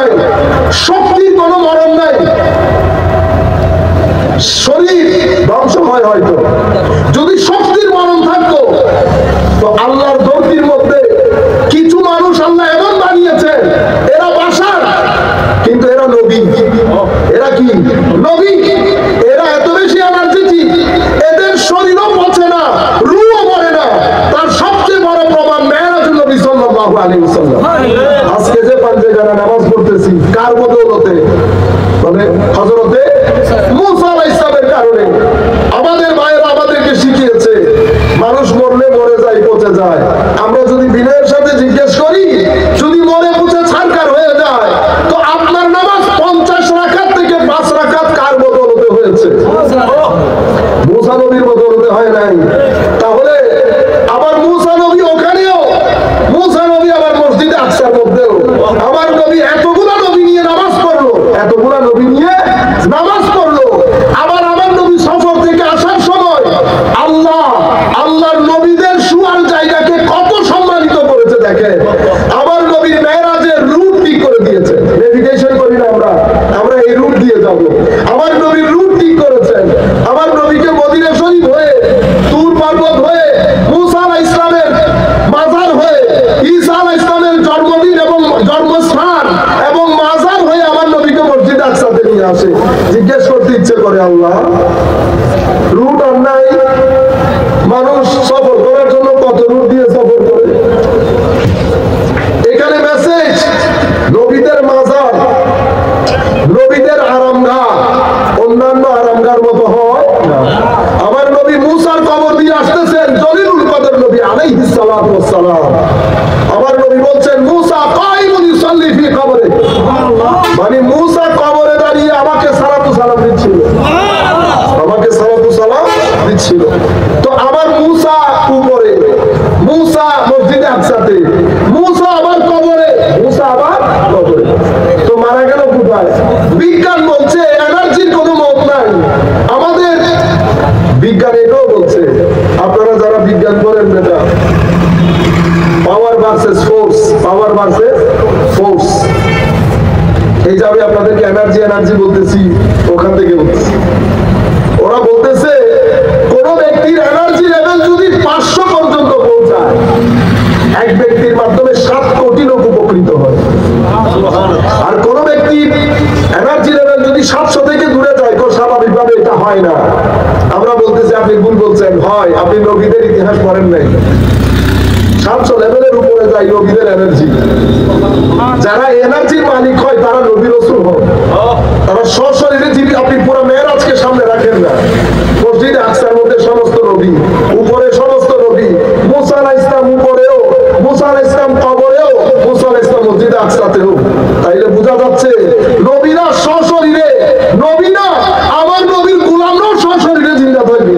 নাই, শক্তির কোনো মরণ নাই, শরীর ধ্বংস হয় হয়তো। যদি শক্তির মরণ থাকতো তো আল্লাহর ধরতির মধ্যে কিছু মানুষ আল্লাহ এমন বানিয়েছে, এরা বাশার কিন্তু এরা নবী। এরা কি নবী? এরা এত বেশি এনার্জেটিক, এদের শরীরও পচে না, রুহও মরে না। তার সবচেয়ে বড় প্রমাণ মেরাজুল নবী সাল্লাল্লাহু আলাইহি ওয়াসাল্লাম। আজকে যে পাঞ্জেগানা নামাজ পড়তেছি কার বদৌলতে? মানে হযরতে মুসা আলাইহিস সালামের কারণে। আমাদের ভাইয়েরা আমাদেরকে শিখিয়েছে মানুষ মরলে মরে যায়, পচে যায়। আমরা যদি বিনয়ের সাথে জিজ্ঞেস করি, যদি মরে পচে ছারখার হয়ে যায় তো আপনার নামাজ 50 রাকাত থেকে 5 রাকাত কার বদৌলতে হয়েছে? মুসা নবীর বদৌলতে হয় নাই। তাহলে আবার মুসা নবী ওখানেও, মুসা নবী আবার মসজিদে আকসার মধ্যেও, আমার নবী এতগুলা নবী নিয়ে নামাজ পড়লো, এতগুলা নবী নিয়ে নামাজ পড়লো। আবার আমার নবী সফর থেকে আসার সময় আল্লাহর নবীদের শোয়ার জায়গাকে কত সম্মানিত করেছে দেখেন। আমার নবীর মেরাজের রুট ঠিক করে দিয়েছে। নেভিগেশন করি না আমরা এই রুট দিয়ে যাব। আমার নবীর রুট ঠিক করেছেন। আমার নবীকে মদিনা শরীফ হয়ে, তুর পর্বত হয়ে, মুসা আলাইহিস সালামের মাজার হয়ে, ঈসা আলাইহিস সালামের জন্মদিন এবং জন্মস্থান এবং মাজার হয়ে আমার নবীকে মসজিদ আকসাতে নিয়ে আসে। জিজ্ঞেস করতে ইচ্ছে করে আল্লাহ, রুট আর নাই? মানুষ সফর করার জন্য কত রুট দিয়ে সফর করে। এখানে মেসেজ, নবীদের মাজার, নবীদের আরামগাহ অন্যান্য আরামগাহর মতো হয় না। আমার নবী মুসার কবর দিয়ে আসতেছেন জলিলুল কদর নবী আলাইহিস সালাতু ওয়াস সালাম। আমার নবী বলছেন মুসা কাইমুন ইউসাল্লি ফি কবরে, মানে মুসা কবরে দাঁড়িয়ে আমাকে সালাতু সালাম দিচ্ছিল, আমাকে সালাতু সালাম দিচ্ছিল। তো আমার মুসা উপরে, মুসা মসজিদে আকসাতে, মুসা আবার কবরে, মুসা আবার কবরে। তো মারা গেল কোথায়? বিজ্ঞান বলছে এনার্জির কোনো মত নাই। আমাদের বিজ্ঞান এটাও বলছে, আপনারা যারা বিজ্ঞান করেন বেটা, পাওয়ার ভার্সেস ফোর্স, পাওয়ার ভার্সেস ফোর্স। এই যে আমি আপনাদেরকে এনার্জি বলতেছি, ওখান থেকে বলতেছি। ওরা বলতেছে কোন ব্যক্তির এনার্জি লেভেল যদি 500 পর্যন্ত পৌঁছায়, এক ব্যক্তির মাধ্যমে 7 কোটি লোক উপকৃত হয়। আর কোন ব্যক্তির এনার্জি লেভেল যদি 700 থেকে দূরে যায়, স্বাভাবিকভাবে এটা হয় না। আমরা বলতেছি আপনি ভুল বলছেন। হয়, আপনি নবীদের ইতিহাস পড়েন নাই। 700 লেভেলের উপরে যায় নবীদের এনার্জি। যারা এনার্জির মালিক হয় তারা নবী রাসূল হয়। তারা সশরীরে জীবিত। আপনি পুরো মেরাজকে সামনে রাখেন না। মসজিদে আকসার মধ্যে সমস্ত নবী, উপরে সমস্ত নবী। মুসা আলাইহিস সালাম উপরেও, মুসা আলাইহিস সালাম কবরেও, মুসা আলাইহিস সালাম মসজিদে আকসাতেও। তাইলে বোঝা যাচ্ছে নবীরা সশরীরে, নবী না আমার নবীর গোলামরাও সশরীরে জিন্দা থাকবে।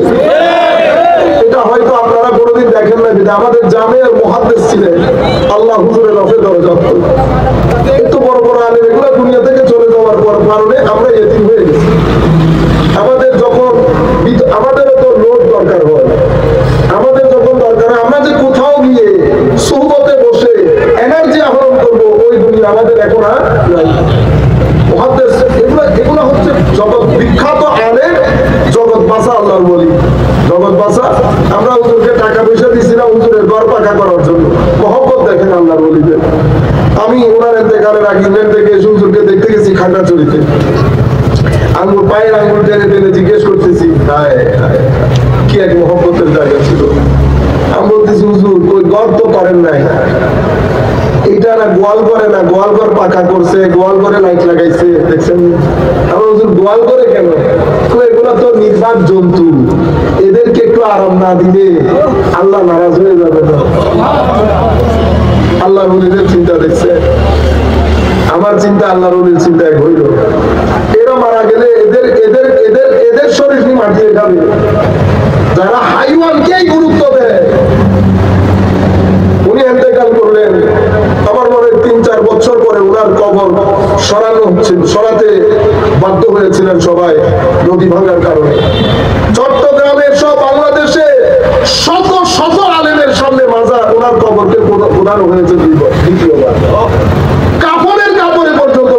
এটা হয়তো আপনারা কোনোদিন দেখেন না। যেটা আমাদের জামিয়ার মুহাদ্দিস ছিলেন আল্লাহ হুজুরের রফে দরজা, এত বড় বড় আলেম, এগুলো দুনিয়া থেকে চলে যাওয়ার কারণে আমরা এতিম হয়ে গেছি। আমাদের যখন আমাদেরও তো লোড দরকার হয়, আমাদের যখন দরকার হয়, আমরা যে কোথাও গিয়ে সুহবতে বসে এনার্জি আহরণ করবো, ওই দুনিয়া আমাদের এখন আর নাই। মুহাদ্দিস এগুলো হচ্ছে জগৎ বিখ্যাত আলেম, জগৎ বাসা আল্লাহর ওলি, জগৎ বাসা। আমরা হুজুরকে টাকা পয়সা দিছিলাম হুজুরের ঘর পাকা করার জন্য। মহব্বত দেখেন আল্লাহর ওলিদের। আমি ওনার ইন্তেকালের আগে ইংল্যান্ড থেকে হুজুরকে দেখতে গেছি খাগড়াছড়িতে। আঙ্গুল, পায়ের আঙ্গুল টেনে টেনে জিজ্ঞেস করতেছি, কি এক মহব্বতের জায়গা ছিল। আমি বলতেছি হুজুর ওই ঘর তো করেন নাই, এটা না গোয়াল করে না, গোয়াল ঘর পাকা করছে, গোয়াল ঘরে লাইট লাগাইছে, দেখছেন। আমার হুজুর গোয়াল করে কেন? এগুলো তো নির্বাক জন্তু, এদেরকে একটু আরাম না দিলে আল্লাহ নারাজ হয়ে যাবে না। আল্লাহর ওলিদের চিন্তা দেখছে, আমার চিন্তা আল্লাহর ওলির চিন্তা এক হইল। এরা মারা গেলে এদের শরীর মাটিয়ে যাবে। যারা হাইওয়ানকেই গুরুত্ব দেয়, উনি ইন্তেকাল করলেন। আমার মনে হয় 3-4 বছর পরে উনার কবর সরাতে বাধ্য হয়েছিলেন সবাই নদী ভাঙার কারণে। চট্টগ্রামের সব বাংলাদেশে শত শত আলেমের সামনে মাজার, ওনার কবরকে প্রদান হয়েছে দ্বিতীয়বার। কাপড়ে পর্যন্ত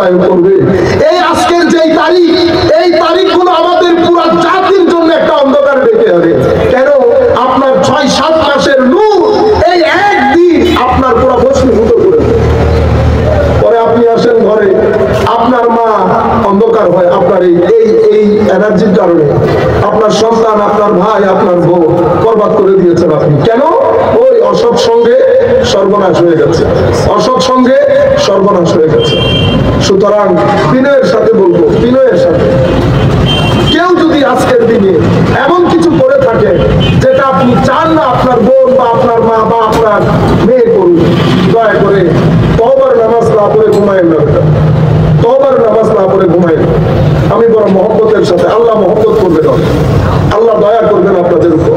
বাস্তবায়ন করবে। এই আজকের যেই তারিখ, এই তারিখগুলো আমাদের পুরো জাতির জন্য একটা অন্ধকার ডেকে আনে। কেন? আপনার 6-7 মাসের নূর এই একদিন আপনার পুরো ভস্মীভূত করে দেবে। পরে আপনি আসেন ঘরে, আপনার মা অন্ধকার হয় আপনার এই এনার্জির কারণে। আপনার সন্তান, আপনার ভাই, আপনার বউ বরবাদ করে দিয়েছেন আপনি। কেন? ওই অসৎ সঙ্গে সর্বনাশ হয়ে গেছে, অসৎ সঙ্গে সর্বনাশ হয়ে গেছে। সুতরাং বিনয়ের সাথে বলবো, বিনয়ের সাথে, কেউ যদি আজকের দিনে এমন কিছু করে থাকে যেটা আপনি চান না আপনার বোন বা আপনার মা বা আপনার মেয়ে করুন, দয়া করে তওবার নামাজ না পড়ে ঘুমায়েন না। তওবার নামাজ না পড়ে ঘুমায়েন। আমি বড় মহব্বতের সাথে, আল্লাহ মহব্বত করবেন, আল্লাহ দয়া করবেন আপনাদের উপর।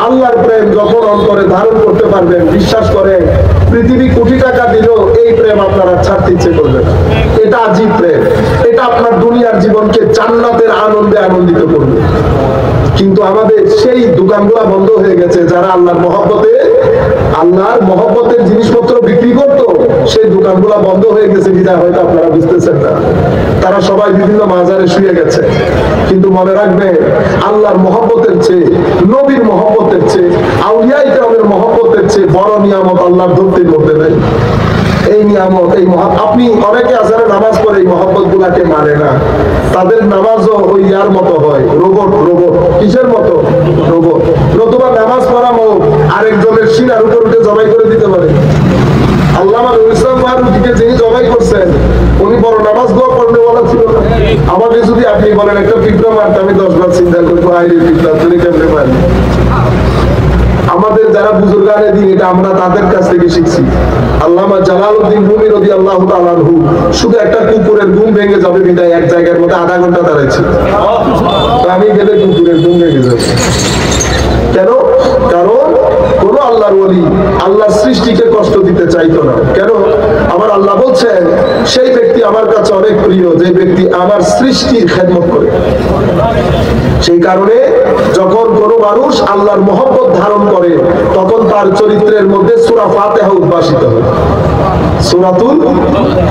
আল্লাহর প্রেম যখন অন্তরে ধারণ করতে পারবেন, বিশ্বাস করেন পৃথিবী কোটি টাকা দিলেও এই প্রেম আপনারা ছাড়তে ইচ্ছে করবেন। এটা আজীব প্রেম, এটা আপনার দুনিয়ার জীবনকে জান্নাতের আনন্দে আনন্দিত করবে। কিন্তু আমাদের সেই দোকানগুলো বন্ধ হয়ে গেছে। যারা আল্লাহর মহব্বতের জিনিসপত্র বিক্রি করতো, সেই দোকানগুলো বন্ধ হয়ে গেছে বিদায়, হয়তো আপনারা বুঝতেছেন না। তারা সবাই বিভিন্ন মাজারে শুয়ে গেছে। কিন্তু মনে রাখবেন, আল্লাহর মহব্বতের চেয়ে, নবীর মহব্বতের চেয়ে, আউলিয়া ইকরামের মহব্বতের চেয়ে বড় নিয়ামত আল্লাহর ধরতে করতে নেই। এই নিয়ামত, এই আপনি অনেকে আজারে নামাজ পড়ে এই মহব্বত গুলাকে মানে না। তাদের নামাজও ওই ইয়ার মতো হয়, রোবট। কিসের মতো? রোবট। নতুবা নামাজ পড়া হোক আরেকজনের শিরার উপর উঠে জবাই করে দিতে পারে। আল্লামা নুরুল ইসলাম মারুফিকে যিনি জবাই করছেন, উনি বড় নামাজ দোয়া পড়তে বলা ছিল না। আমাকে যদি আপনি বলেন একটা পিঁপড়া মারতে, আমি 10 বার চিন্তা করবো, আইরে পিঁপড়া তুমি কেমনে পারি। আমাদের যারা বুজুর্গানে দিন, এটা আমরা তাদের কাছ থেকে শিখছি। আল্লামা জালালউদ্দিন রুমি রাদিয়াল্লাহু তাআলা আনহু শুধু একটা কুকুরের ঘুম ভেঙে যাবে বিদায় এক জায়গার মধ্যে আধা ঘন্টা দাঁড়াইছে। আমি গেলে কুকুরের ঘুম ভেঙে যাবে। কেন? কারণ কোন আল্লাহর ওলি আল্লাহর সৃষ্টিকে কষ্ট দিতে চাইতো না। কেন? আমার আল্লাহ বলছেন, সেই ব্যক্তি আমার কাছে অনেক প্রিয় যে ব্যক্তি আমার সৃষ্টির খেদমত করে। সেই কারণে যখন কোন মানুষ আল্লাহর মহব্বত ধারণ করে, তখন তার চরিত্রের মধ্যে সূরা ফাতিহা উদ্ভাসিত হয়। সূরাতুল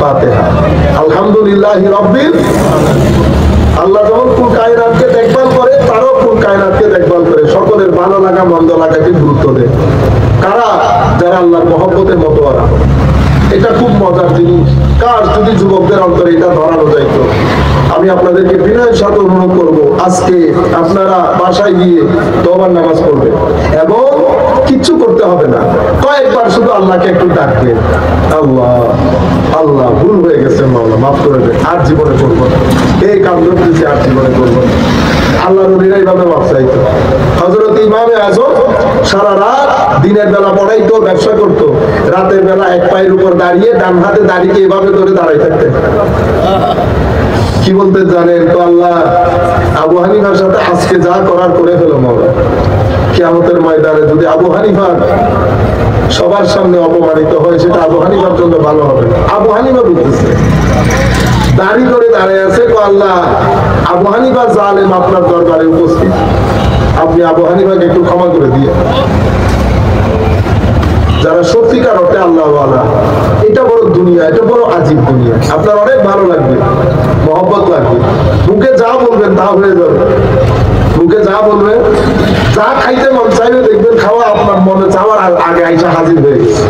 ফাতিহা। আলহামদুলিল্লাহি রাব্বিল আল্লাহ যখন কোন কায়নাতকে দেখভাল করে, তারও কোন কায়নাতকে দেখভাল করে। সকলের ভালো লাগা মন্দ লাগাকে গুরুত্ব দেয়। কারা? যারা আল্লাহর মহব্বতের মতোয়ারা। এটা খুব মজার জিনিস। কার যদি যুবকদের অন্তরে এটা ধরানো যাইতো। আমি আপনাদেরকে বিনয়ের সাথে অনুরোধ করবো, আজকে আপনারা বাসায় গিয়ে তওবার নামাজ পড়বেন এবং কিচ্ছু করতে হবে না। কয়েকবার শুধু আল্লাহকে একটু ডাকবেন, আল্লাহ আল্লাহ ভুল হয়ে গেছে, মাওলা মাফ করে দেন, আর জীবনে করবো না, এই কাম করতেছি, আর জীবনে করবো না। আল্লাহ নবীরা এইভাবে মাফ চাইতো। হযরত ইমামে আযম সারা রাত দিনের বেলা পড়াইতো, ব্যবসা করতো, রাতের বেলা এক পায়ের উপর দাঁড়িয়ে ডান হাতে দাঁড়িয়ে এভাবে ধরে দাঁড়াই থাকতেন। কি বলতে জানেন তো? আল্লাহ আবু হানিফার সাথে আজকে যা করার করে ফেলো মাওলা। কিয়ামতের ময়দানে যদি আবু হানিফা সবার সামনে অপমানিত হয়, সেটা আবু হানিফার জন্য ভালো হবে। আবু হানিফা বলতেছে, দাড়ি করে দাঁড়িয়ে আছে, আল্লাহ আবু হানিফা জালেম আপনার দরবারে উপস্থিত, আপনি আবু হানিফাকে একটু ক্ষমা করে দিয়ে। যারা সত্যিকার অর্থে আল্লাহওয়ালা, এটা বড় দুনিয়া, এটা বড় আজীব দুনিয়া। আপনার অনেক ভালো লাগবে, মহব্বত লাগবে, মুখে যা বলবেন তা হয়ে যাবে। মুখে যা বলবেন, যা খাইতে মন চাইবে দেখবেন খাওয়া আপনার মনে চাওয়ার আগে আইসা হাজির হয়ে গেছে।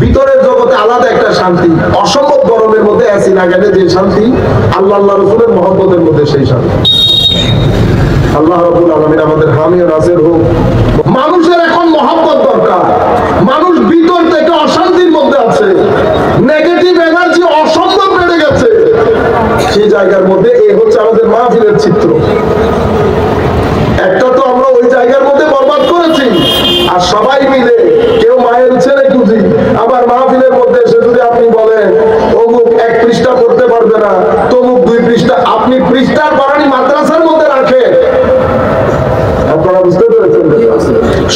ভিতরের জগতে আলাদা একটা শান্তি, অসম্ভব গরমের মধ্যে এসি লাগালে যে শান্তি, আল্লাহ রাসূলের মহব্বতের মধ্যে সেই শান্তি। আল্লাহ রাব্বুল আলামিন আমাদের হামি ও নাসির হোক। মানুষের এখন মহব্বত দরকার। মানুষ ভিতর থেকে অশান্তির মধ্যে আছে, নেগেটিভ এনার্জি অসম্ভব বেড়ে গেছে। সেই জায়গার মধ্যে এই হচ্ছে আমাদের মাহফিলের চিত্র। একটা তো আমরা ওই জায়গার মধ্যে বরবাদ করেছি, আর সবাই মিলে কেউ মায়ের ছেলে খুঁজি, আবার মাহফিলের মধ্যে এসে যদি আপনি বলেন অমুক 1 পৃষ্ঠা পড়তে পারবে না, তমুক 2 পৃষ্ঠা, আপনি পৃষ্ঠার বাড়ানি মাদ্রাসার মধ্যে রাখেন। আপনারা বুঝতে পেরেছেন?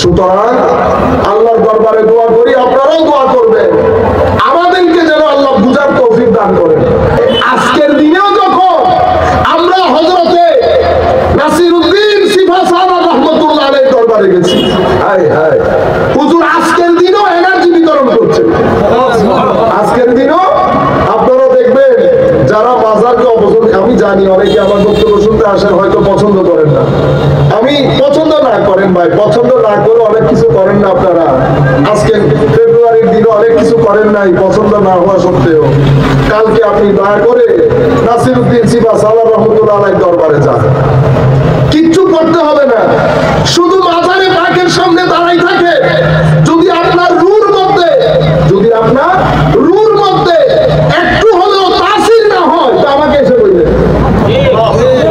সুতরাং আল্লাহর দরবারে দোয়া করি, আপনারাও দোয়া করবেন আমাদেরকে যেন আল্লাহ বুঝার তৌফিক দান করেন। আজকের দিনেও যখন আমরা হযরতে নাসিরউদ্দিন সিফা সাহেব রাহমাতুল্লাহ আলাইহির দরবারে গেছি, হায় হায় হুজুর আজকের দিনও এনার্জি বিতরণ করছেন। আজকের দিনও আপনারা দেখবেন যারা জানি অনেকে আমার বক্তব্য শুনতে আসেন, হয়তো পছন্দ করেন না। আমি পছন্দ না করেন ভাই, পছন্দ না করে অনেক কিছু করেন না আপনারা। আজকে ফেব্রুয়ারির দিনে অনেক কিছু করেন নাই পছন্দ না হওয়া সত্ত্বেও। কালকে আপনি দয়া করে নাসিরউদ্দিন সিবাস আল্লাহ রহমতুল্লাহ আলাইহির দরবারে যান, কিচ্ছু করতে হবে না, শুধু মাজারে পাকের সামনে দাঁড়াই থাকে। যদি আপনার রুর মধ্যে একটু হলেও তাসির না হয় তা আমাকে এসে বলবেন।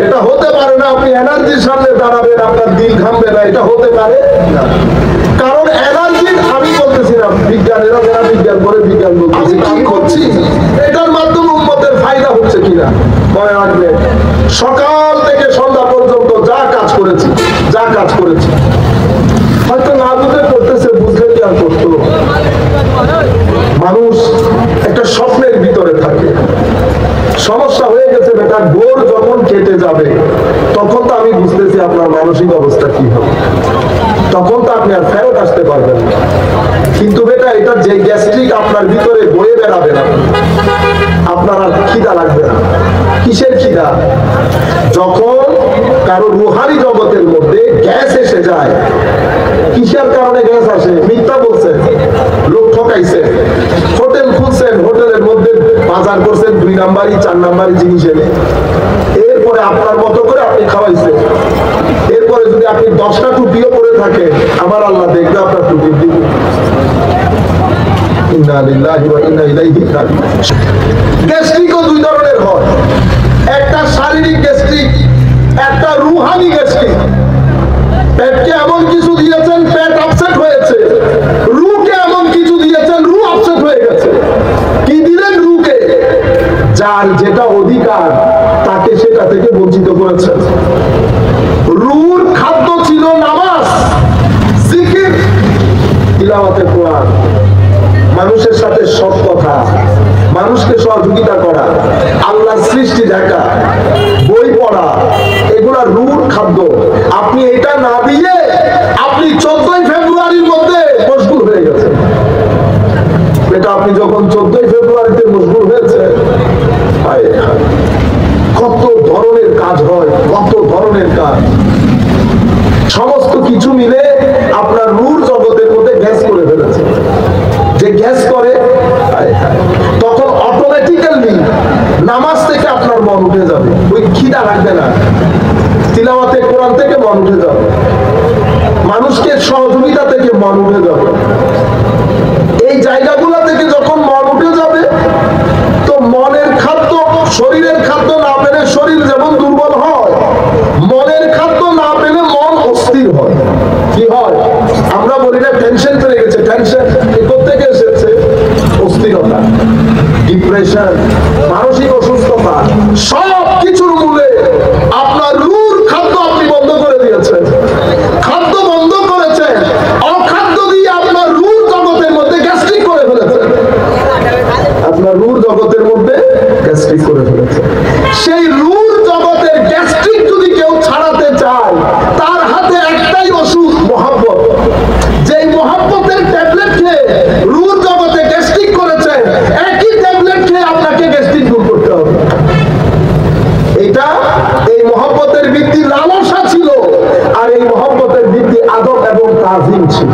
এটা হতে পারে না আপনি এনার্জির সামনে দাঁড়াবেন, আপনার দিল ঘামবে না, এটা হতে পারে না। কারণ এনার্জি আমি বলতেছি না, বিজ্ঞানীরা যারা বিজ্ঞান করে বিজ্ঞান বলতেছি, আমি করছি এটার মাধ্যমে উম্মতের ফায়দা হচ্ছে কিনা মনে রাখবে। সকাল থেকে সন্ধ্যা পর্যন্ত যা কাজ করেছি হয়তো না বুঝে করতেছে, বুঝলে কি আর করতো। মানুষ একটা স্বপ্নের ভিতরে থাকে, সমস্যা হয়ে গেছে বেটা, গোর যখন কেটে যাবে তখন তো আমি বুঝতেছি আপনার মানসিক অবস্থা কি হবে, তখন তো আপনি আর ফেরত আসতে পারবেন না। কিন্তু বেটা এটা যে গ্যাস্ট্রিক আপনার ভিতরে বয়ে বেড়াবে না, আপনার আর খিদা লাগবে না। কিসের খিদা? যখন কারো রুহানি জগতের মধ্যে গ্যাস এসে যায়। কিসের কারণে গ্যাস আসে? মিথ্যা বলছেন, লোক ঠকাইছে, হোটেল খুলছেন, হোটেলের মধ্যে বাজার করছেন 2 নাম্বারি 4 নাম্বারি জিনিস এনে, এরপরে আপনার মতো করে আপনি খাওয়াইছেন। এরপরে যদি আপনি 10টা টুপিও পরে থাকেন, আমার আল্লাহ দেখবে আপনার টুপির দিকে। গ্যাস্ট্রিকও 2 ধরনের হয়, একটা শারীরিক গ্যাস্ট্রিক, একটা রুহানি গ্যাস্ট্রিক। পেটকে এমন কিছু দিয়েছেন পেট আপসেট হয়েছে, রুকে এমন কিছু দিয়েছেন রু আপসেট হয়ে গেছে। কি দিলেন রুকে? যার যেটা অধিকার তাকে সেটা থেকে বঞ্চিত করেছেন। রুর খাদ্য ছিল নামাজ, জিকির, তিলাওয়াতে কোরআন, মানুষের সাথে সৎ কথা, মানুষকে সহযোগিতা করা, আল্লাহর সৃষ্টি দেখা, বই পড়া, এগুলা রুর খাদ্য। আপনি এটা না দিয়ে আপনি 14ই ফেব্রুয়ারির মধ্যে মশগুল হয়ে গেছেন। এটা আপনি যখন 14ই ফেব্রুয়ারিতে মশগুল হয়েছে, কত ধরনের কাজ হয়, কত ধরনের কাজ, সমস্ত কিছু মিলে আপনার রুর জগতের মধ্যে গ্যাস করে ফেলেছে। যে গ্যাস করে তখন অটোমেটিক্যালি নামাজ থেকে আপনার মন উঠে যাবে, ওই খিদা লাগবে না, তিলাওয়াতে কোরআন থেকে মন উঠে যাবে, মানুষকে সহযোগিতা থেকে মন উঠে যাবে। এই জায়গাগুলো থেকে যখন মন উঠে যাবে তো মনের খাদ্য শরীরের খাদ্য না পেলে শরীর যেমন দুর্বল হয়, মনের খাদ্য না পেলে মন অস্থির হয়। কি হয়? আমরা বলি না টেনশন চলে গেছে, টেনশন কোত্থেকে এসেছে? অস্থিরতা, ডিপ্রেশন, মানসিক অসুস্থতা, সব কিছুর মূলে আপনার রুর খাদ্য আপনি বন্ধ করে দিয়েছেন। খাদ্য বন্ধ করেছেন, অখাদ্য দিয়ে আপনার রুর জগতের মধ্যে গ্যাস্ট্রিক করে ফেলেছেন। আপনার রুর জগতের মধ্যে গ্যাস্ট্রিক করে ফেলেছে। সেই রুর জগতের গ্যাস্ট্রিক যদি কেউ ছাড়াতে চায়, তার হাতে একটাই ওষুধ, মহব্বত। যেই মহব্বতের ট্যাবলেট খেয়ে রুর জগতে গ্যাস্ট্রিক করেছে, একই ট্যাবলেট খেয়ে আপনাকে গ্যাস্ট্রিক দূর করতে হবে। এটা এই মহব্বতের ভিত্তি লালসা ছিল, আর এই মহব্বতের ভিত্তি আদব এবং তাজিম ছিল।